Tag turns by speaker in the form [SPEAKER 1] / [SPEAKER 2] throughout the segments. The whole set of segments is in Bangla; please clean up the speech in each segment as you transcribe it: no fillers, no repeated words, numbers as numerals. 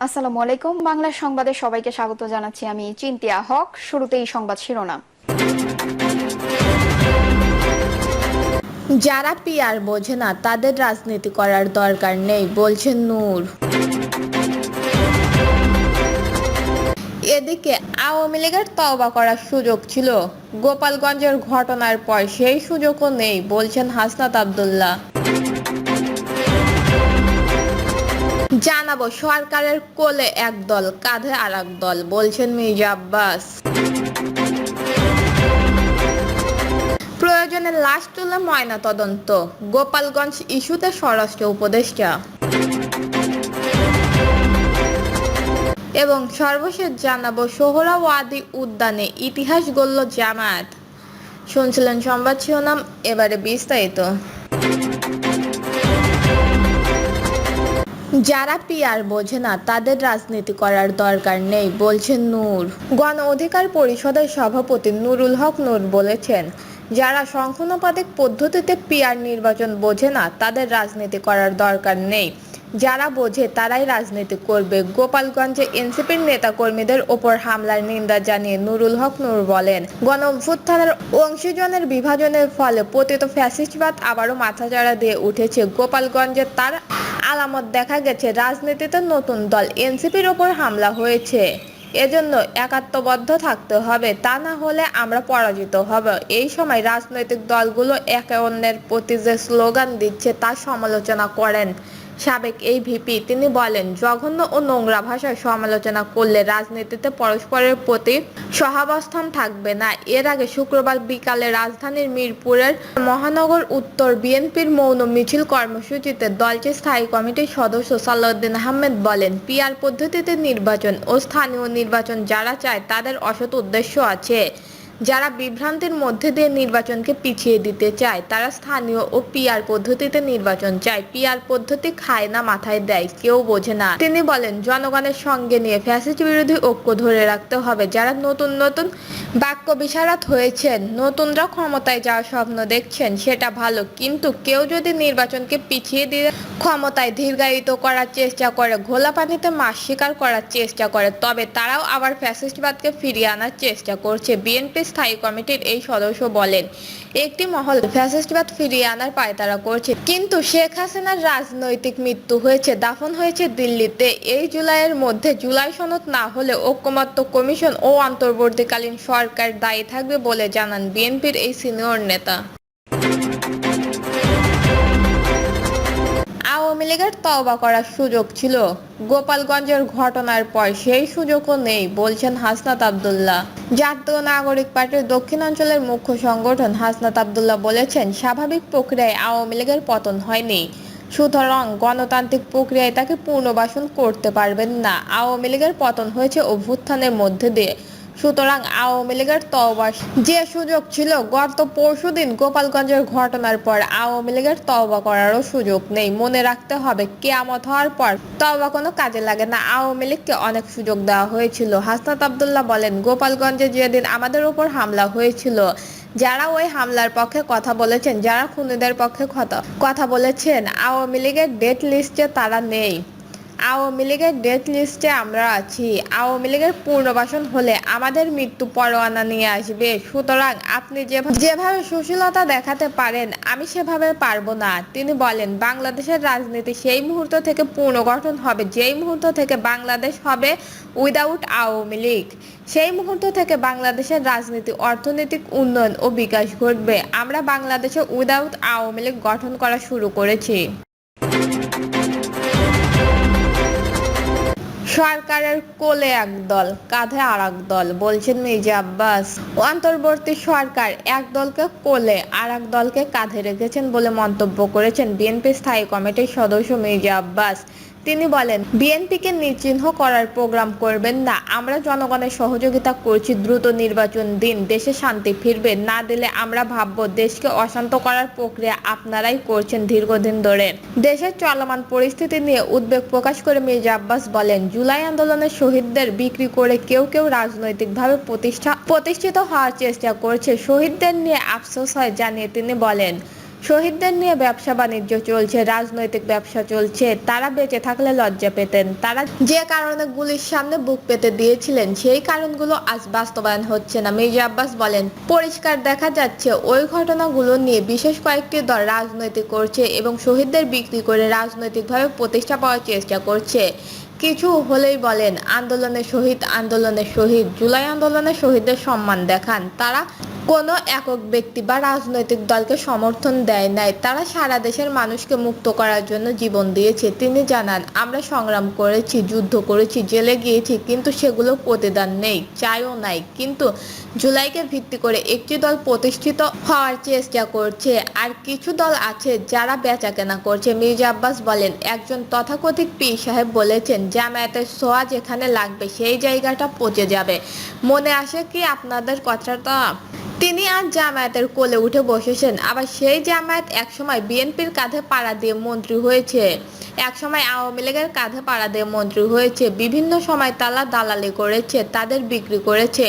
[SPEAKER 1] আসসালামু আলাইকুম। বাংলা সংবাদে সবাইকে স্বাগত জানাচ্ছি। আমি চিন্তিয়া হক। শুরুতেই সংবাদ শিরোনাম।
[SPEAKER 2] যারা পিআর বোঝে না তাদের রাজনীতি করার দরকার নেই, বলছেন নূর। এদিকে আওয়ামী লীগের তওবা করার সুযোগ ছিল, গোপালগঞ্জের ঘটনার পর সেই সুযোগও নেই, বলছেন হাসনাত আব্দুল্লাহ। জানাবো সরকারের কোলে এক দল, কাঁধে আর এক দল, বলছেন মির্জা আব্বাস। প্রয়োজনে লাশ তুলে ময়না তদন্ত, গোপালগঞ্জ ইস্যুতে স্বরাষ্ট্র উপদেষ্টা। এবং সর্বশেষ জানাবো সোহরাওয়ার্দী উদ্যানে ইতিহাস গড়ল জামায়াত। শুনছিলেন সংবাদ শিরোনাম, এবারে বিস্তারিত। যারা পিআর বোঝে না তাদের রাজনীতি করার দরকার নেই, বলছেন নূর। গণ অধিকার পরিষদের সভাপতি নুরুল হক নূর বলেছেন, যারা সংখ্যানুপাতিক পদ্ধতিতে পিআর নির্বাচন বোঝে না তাদের রাজনীতি করার দরকার নেই, যারা বোঝে তারাই রাজনীতি করবে। গোপালগঞ্জে এনসিপির নেতাকর্মীদের ওপর হামলার নিন্দা জানিয়ে নুরুল হক নূর বলেন, গণ অভ্যুত্থানের অংশীজনের বিভাজনের ফলে পতিত ফ্যাসিস্টবাদ আবারও মাথাচাড়া দিয়ে উঠেছে। গোপালগঞ্জে তার আলামত দেখা গেছে। রাজনীতিতে নতুন দল এনসিপির ওপর হামলা হয়েছে, এজন্য একাত্মবদ্ধ থাকতে হবে, তা না হলে আমরা পরাজিত হব। এই সময় রাজনৈতিক দলগুলো একে অন্যের প্রতি যে স্লোগান দিচ্ছে তার সমালোচনা করেন সাবেক এই ভিপি। তিনি বলেন, জঘন্য ও নোংরা ভাষায় সমালোচনা করলে রাজনীতিতে পরস্পরের প্রতি সহাবস্থান থাকবে না। এর আগে শুক্রবার বিকালে রাজধানীর মিরপুরের মহানগর উত্তর বিএনপির মৌন মিছিল কর্মসূচিতে দলটির স্থায়ী কমিটির সদস্য সালাউদ্দিন আহমেদ বলেন, পিআর পদ্ধতিতে নির্বাচন ও স্থানীয় নির্বাচন যারা চায় তাদের অসৎ উদ্দেশ্য আছে। যারা বিভ্রান্তির মধ্যে দিয়ে নির্বাচনকে পিছিয়ে দিতে চায় তারা স্থানীয় ও পিআর পদ্ধতিতে নির্বাচন চায়। পিআর পদ্ধতি খায় না মাথায় দেয়, কেউ বোঝে না। তিনি বলেন, জনগণের সঙ্গে নিয়ে ফ্যাসিস্ট বিরোধী ঐক্য ধরে রাখতে হবে। যারা নতুন নতুন বাক্য বিশারদ হয়েছেন, নতুনরা ক্ষমতায় যাওয়ার স্বপ্ন দেখছেন, সেটা ভালো, কিন্তু কেউ যদি নির্বাচনকে পিছিয়ে দিয়ে ক্ষমতায় দীর্ঘায়িত করার চেষ্টা করে, ঘোলা পানিতে মাছ শিকার করার চেষ্টা করে, তবে তারাও আবার ফ্যাসিস্টবাদকে ফিরিয়ে আনার চেষ্টা করছে। বিএনপি স্থায়ী কমিটির এই সদস্য বলেন, একটি মহল ফ্যাসিস্টবাদ ফিরিয়ে আনার পায়তারা করছে, কিন্তু শেখ হাসিনার রাজনৈতিক মৃত্যু হয়েছে, দাফন হয়েছে দিল্লিতে। এই জুলাইয়ের মধ্যে জুলাই সনদ না হলে ঐকমত্য কমিশন ও অন্তর্বর্তীকালীন সরকার দায়ী থাকবে বলে জানান বিএনপির এই সিনিয়র নেতা। আওয়ামী লীগের তওবা করার সুযোগ ছিল, গোপালগঞ্জের ঘটনার পর সেই সুযোগও নেই, বলছেন হাসনাত আব্দুল্লাহ। জাতীয় নাগরিক পার্টির দক্ষিণাঞ্চলের মুখ্য সংগঠন হাসনাত আব্দুল্লাহ বলেছেন, স্বাভাবিক প্রক্রিয়ায় আওয়ামী লীগের পতন হয়নি, সুতরাং গণতান্ত্রিক প্রক্রিয়ায় তাকে পুনর্বাসন করতে পারবেন না। আওয়ামী লীগের পতন হয়েছে অভ্যুত্থানের মধ্যে দিয়ে, সুতরাং আওয়ামী লীগের তওবার যে সুযোগ ছিল গত পরশুদিন গোপালগঞ্জের ঘটনার পর, আওয়ামী লীগের তওবা করারও সুযোগ নেই। মনে রাখতে হবে, কিয়ামত হওয়ার পর তওবা কোনো কাজে লাগে না। আওয়ামী লীগকে অনেক সুযোগ দেওয়া হয়েছিল। হাসনাত আব্দুল্লাহ বলেন, গোপালগঞ্জে যেদিন আমাদের উপর হামলা হয়েছিল, যারা ওই হামলার পক্ষে কথা বলেছেন, যারা খুনিদের পক্ষে কথা বলেছেন, আওয়ামী লীগের ডেথ লিস্টে তারা নেই। আওয়ামী লীগের ডেথ লিস্টে আমরা আছি। আওয়ামী লীগের পুনর্বাসন হলে আমাদের মৃত্যু পরোয়ানা নিয়ে আসবে। সুতরাং আপনি যেভাবে সুশীলতা দেখাতে পারেন, আমি সেভাবে পারবো না। তিনি বলেন, বাংলাদেশের রাজনীতি সেই মুহূর্ত থেকে পুনর্গঠন হবে যেই মুহূর্ত থেকে বাংলাদেশ হবে উইদাউট আওয়ামী লীগ। সেই মুহূর্ত থেকে বাংলাদেশের রাজনীতি, অর্থনৈতিক উন্নয়ন ও বিকাশ ঘটবে। আমরা বাংলাদেশে উইদাউট আওয়ামী লীগ গঠন করা শুরু করেছি। সরকারের কোলে এক দল, কাঁধে আর এক দল, বলছেন মির্জা আব্বাস। অন্তর্বর্তী সরকার এক দলকে কোলে আর এক দলকে কাঁধে রেখেছেন বলে মন্তব্য করেছেন বিএনপি স্থায়ী কমিটির সদস্য মির্জা আব্বাস। তিনি বলেন, বিএনপিকে নিশ্চিহ্ন করার প্রোগ্রাম করবেন না। আমরা জনগণের সহযোগিতা করছি, দ্রুত নির্বাচন দিন, দেশে শান্তি ফিরবে, না দিলে আমরা ভাবব দেশকে অশান্ত করার প্রক্রিয়া আপনারাই করছেন দীর্ঘদিন ধরে। দেশের চলমান পরিস্থিতি নিয়ে উদ্বেগ প্রকাশ করে মির্জা আব্বাস বলেন, জুলাই আন্দোলনের শহীদদের বিক্রি করে কেউ কেউ রাজনৈতিকভাবে প্রতিষ্ঠিত হওয়ার চেষ্টা করছে। শহীদদের নিয়ে আফসোস হয় জানিয়ে তিনি বলেন, শহীদদের নিয়ে ব্যবসা বাণিজ্য চলছে, রাজনৈতিক ব্যবসা চলছে। তারা বেঁচে থাকলে লজ্জা পেতেন। তারা যে কারণে গুলির সামনে বুক পেতে দিয়েছিলেন সেই কারণগুলো আজ বাস্তবায়ন হচ্ছে না। মির্জা আব্বাস বলেন, পরিষ্কার দেখা যাচ্ছে ওই ঘটনাগুলো নিয়ে বিশেষ কয়েকটি দল রাজনৈতিক করছে এবং শহীদদের বিক্রি করে রাজনৈতিকভাবে প্রতিষ্ঠা পাওয়ার চেষ্টা করছে। কিছু হলেই বলেন আন্দোলনের শহীদ, জুলাই আন্দোলনের শহীদদের সম্মান দেখান। তারা কোনো একক ব্যক্তি বা রাজনৈতিক দলকে সমর্থন দেয় নাই, তারা সারা দেশের মানুষকে মুক্ত করার জন্য জীবন দিয়েছে। তিনি জানান, আমরা সংগ্রাম করেছি, যুদ্ধ করেছি, জেলে গিয়েছি, কিন্তু সেগুলো প্রতিদান নেই, চাইও নাই। কিন্তু জুলাইকে ভিত্তি করে একটি দল প্রতিষ্ঠিত হওয়ার চেষ্টা করছে, আর কিছু দল আছে যারা বেচাকেনা করছে। মির্জা আব্বাস বলেন, একজন তথাকথিত পীর সাহেব বলেছেন, জামায়াতের ছোঁয়া যেখানে লাগবে সেই জায়গাটা পচে যাবে। মনে আসে কি আপনাদের কথাটা? তিনি আজ জামায়াতের কোলে উঠে বসেছেন। আবার সেই জামায়াত একসময় বিএনপির কাঁধে পাড়া দিয়ে মন্ত্রী হয়েছে, একসময় আওয়ামী লীগের কাঁধে পাড়া দিয়ে মন্ত্রী হয়েছে। বিভিন্ন সময় তারা দালালি করেছে, তাদের বিক্রি করেছে।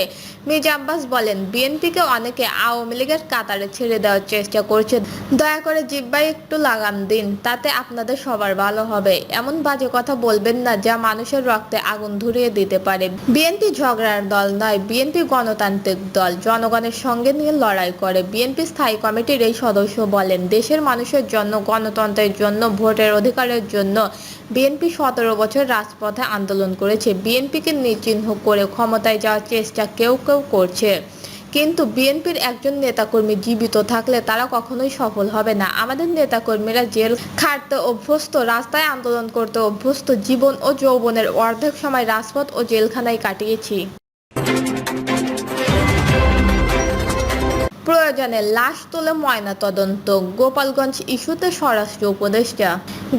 [SPEAKER 2] মির্জা আব্বাস বলেন, বিএনপিকে অনেকে আওয়ামী লীগের কাতারে ছেড়ে দেওয়ার চেষ্টা করছে। দয়া করে জিহ্বায় একটু লাগাম দিন, তাতে আপনাদের সবার ভালো হবে। এমন বাজে কথা বলবেন না যা মানুষের রক্তে আগুন ধরিয়ে দিতে পারে। বিএনপি ঝগড়ার দল নয়, বিএনপি গণতান্ত্রিক দল, জনগণের সঙ্গে নিয়ে লড়াই করে। বিএনপি স্থায়ী কমিটির এই সদস্য বলেন, দেশের মানুষের জন্য, গণতন্ত্রের জন্য, ভোটের অধিকারের জন্য বিএনপি 17 বছর রাজপথে আন্দোলন করেছে। বিএনপিকে নিশ্চিহ্ন করে ক্ষমতায় যাওয়ার চেষ্টা কেউ কেউ করছে, কিন্তু বিএনপির একজন নেতাকর্মী জীবিত থাকলে তারা কখনোই সফল হবে না। আমাদের নেতাকর্মীরা জেল খাটতে অভ্যস্ত, রাস্তায় আন্দোলন করতে অভ্যস্ত। জীবন ও যৌবনের অর্ধেক সময় রাজপথ ও জেলখানায় কাটিয়েছি। প্রয়োজনে লাশ তুলে ময়না তদন্ত। গোপালগঞ্জ ইস্যুতে স্বরাষ্ট্র উপদেষ্টা।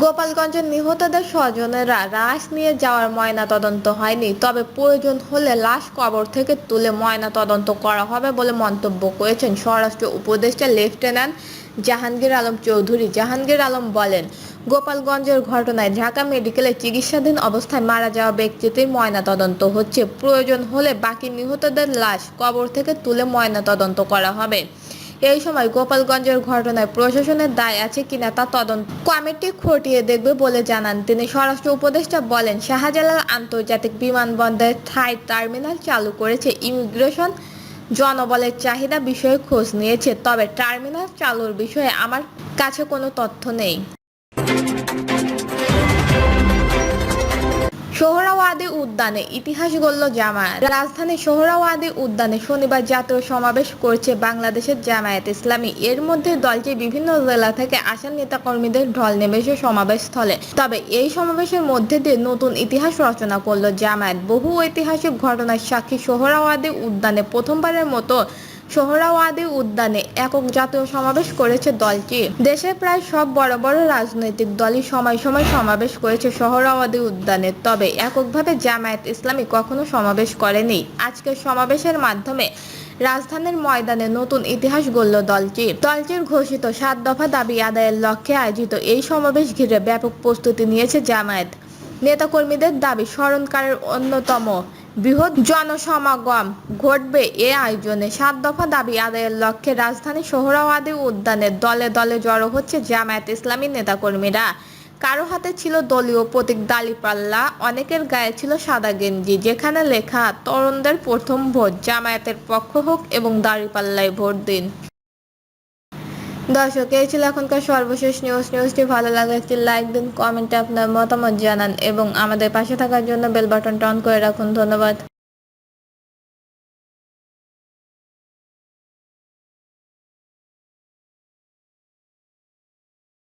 [SPEAKER 2] গোপালগঞ্জের নিহতদের স্বজনেরা লাশ নিয়ে যাওয়ার ময়না তদন্ত হয়নি, তবে প্রয়োজন হলে লাশ কবর থেকে তুলে ময়না তদন্ত করা হবে বলে মন্তব্য করেছেন স্বরাষ্ট্র উপদেষ্টা লেফটেন্যান্ট জাহাঙ্গীর আলম চৌধুরী। জাহাঙ্গীর আলম বলেন, গোপালগঞ্জের ঘটনায় ঢাকা মেডিকেলে চিকিৎসাধীন অবস্থায় মারা যাওয়া ব্যক্তিদের ময়না তদন্ত হচ্ছে। প্রয়োজন হলে বাকি নিহতদের লাশ কবর থেকে তুলে ময়না তদন্ত করা হবে। এই সময় গোপালগঞ্জের ঘটনায় প্রশাসনের দায় আছে কিনা তা তদন্ত কমিটি খতিয়ে দেখবে বলে জানান তিনি। স্বরাষ্ট্র উপদেষ্টা বলেন, শাহজালাল আন্তর্জাতিক বিমানবন্দরে থাই টার্মিনাল চালু করেছে ইমিগ্রেশন, জনবলের চাহিদা বিষয়ে খোঁজ নিয়েছে, তবে টার্মিনাল চালুর বিষয়ে আমার কাছে কোনো তথ্য নেই। সোহরাওয়ার্দী উদ্যানে ইতিহাস গড়ল জামায়াত। রাজধানীর সোহরাওয়ার্দী উদ্যানে শনিবার জাতীয় সমাবেশ করছে বাংলাদেশের জামায়াত ইসলামী। এর মধ্যে দলটির বিভিন্ন জেলা থেকে আসা নেতাকর্মীদের ঢল নেমেছে সমাবেশস্থলে। তবে এই সমাবেশের মধ্যে দিয়ে নতুন ইতিহাস রচনা করল জামায়াত। বহু ঐতিহাসিক ঘটনার সাক্ষী সোহরাওয়ার্দী উদ্যানে প্রথমবারের মতো সোহরাওয়ার্দী উদ্যানে একক জাতীয় সমাবেশ করেছে দলটি। দেশের প্রায় সব বড় বড় রাজনৈতিক দলই সময় সময় সমাবেশ করেছে সোহরাওয়ার্দী উদ্যানে, তবে এককভাবে জামায়াত ইসলামী কখনো সমাবেশ করেনি। আজকের সমাবেশের মাধ্যমে রাজধানীর ময়দানে নতুন ইতিহাস গড়ল দলটির ঘোষিত 7 দফা দাবি আদায়ের লক্ষ্যে আয়োজিত এই সমাবেশ ঘিরে ব্যাপক প্রস্তুতি নিয়েছে জামায়াত। নেতাকর্মীদের দাবি, স্মরণকালের অন্যতম বৃহৎ জনসমাগম ঘটবে এ আয়োজনে। 7 দফা দাবি আদায়ের লক্ষ্যে রাজধানীর সোহরাওয়ার্দী উদ্যানে দলে দলে জড়ো হচ্ছে জামায়াত ইসলামী নেতাকর্মীরা। কারো হাতে ছিল দলীয় প্রতীক দাঁড়িপাল্লা, অনেকের গায়ে ছিল সাদা গেঞ্জি যেখানে লেখা, তরুণদের প্রথম ভোট জামায়াতের পক্ষ হোক এবং দাঁড়িপাল্লায় ভোট দিন। দর্শক, এই ছিল এখনকার সর্বশেষ নিউজটি ভালো লাগলে একটি লাইক দিন, কমেন্টে আপনার মতামত জানান এবং আমাদের পাশে থাকার জন্য বেল বাটনটা অন করে রাখুন। ধন্যবাদ।